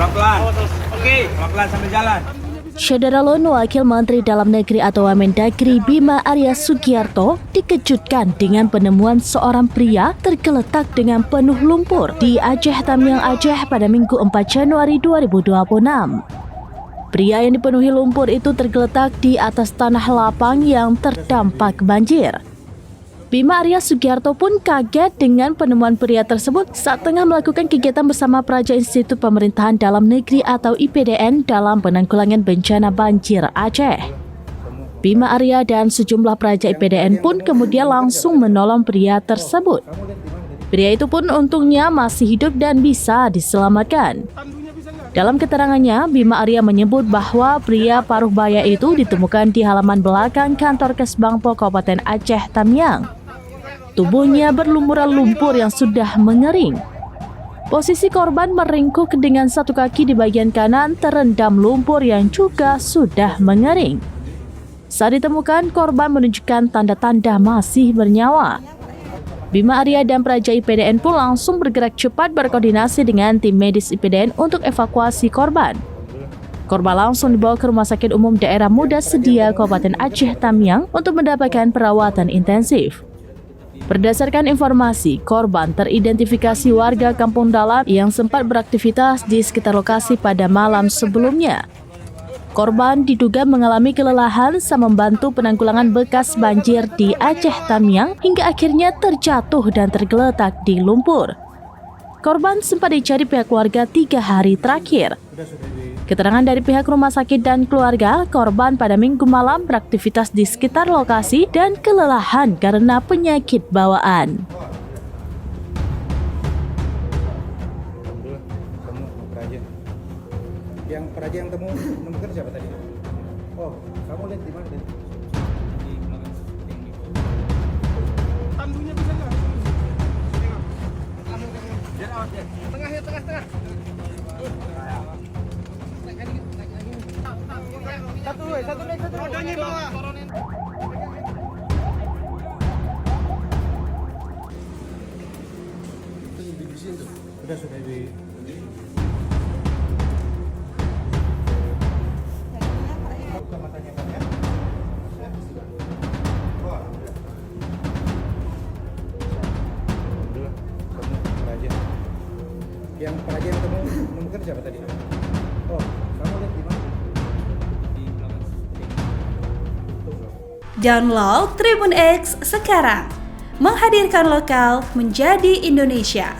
Pelan-pelan. Oke, pelan-pelan sambil jalan. Syederalun, Wakil Menteri Dalam Negeri atau Wamendagri Bima Arya Sugiarto dikejutkan dengan penemuan seorang pria tergeletak dengan penuh lumpur di Aceh Tamiang, Aceh pada Minggu 4 Januari 2026. Pria yang dipenuhi lumpur itu tergeletak di atas tanah lapang yang terdampak banjir. Bima Arya Sugiarto pun kaget dengan penemuan pria tersebut saat tengah melakukan kegiatan bersama Praja Institut Pemerintahan Dalam Negeri atau IPDN dalam penanggulangan bencana banjir Aceh. Bima Arya dan sejumlah praja IPDN pun kemudian langsung menolong pria tersebut. Pria itu pun untungnya masih hidup dan bisa diselamatkan. Dalam keterangannya, Bima Arya menyebut bahwa pria paruh baya itu ditemukan di halaman belakang kantor Kesbangpol Kabupaten Aceh Tamiang. Tubuhnya berlumuran lumpur yang sudah mengering. Posisi korban meringkuk dengan satu kaki di bagian kanan terendam lumpur yang juga sudah mengering. Saat ditemukan, korban menunjukkan tanda-tanda masih bernyawa. Bima Arya dan praja IPDN pun langsung bergerak cepat berkoordinasi dengan tim medis IPDN untuk evakuasi korban. Korban langsung dibawa ke Rumah Sakit Umum Daerah Muda Sedia Kabupaten Aceh Tamiang untuk mendapatkan perawatan intensif. Berdasarkan informasi, korban teridentifikasi warga Kampung Dalam yang sempat beraktivitas di sekitar lokasi pada malam sebelumnya. Korban diduga mengalami kelelahan saat membantu penanggulangan bekas banjir di Aceh Tamiang hingga akhirnya terjatuh dan tergeletak di lumpur. Korban sempat dicari pihak keluarga 3 hari terakhir. Keterangan dari pihak rumah sakit dan keluarga, korban pada Minggu malam beraktivitas di sekitar lokasi dan kelelahan karena penyakit bawaan. Yang peraja yang menemukan siapa tadi? Oh, kamu lihat di mana tadi? Di belakang tandunya bisa nggak? Tengah ya, tengah. Satu lagi. Rodanya bawah. Itu di sini tuh. Sudah di yang peraja yang menemukan siapa tadi? Oh, kamu lihat di mana? Di belakang. Download Tribun X sekarang, menghadirkan lokal menjadi Indonesia.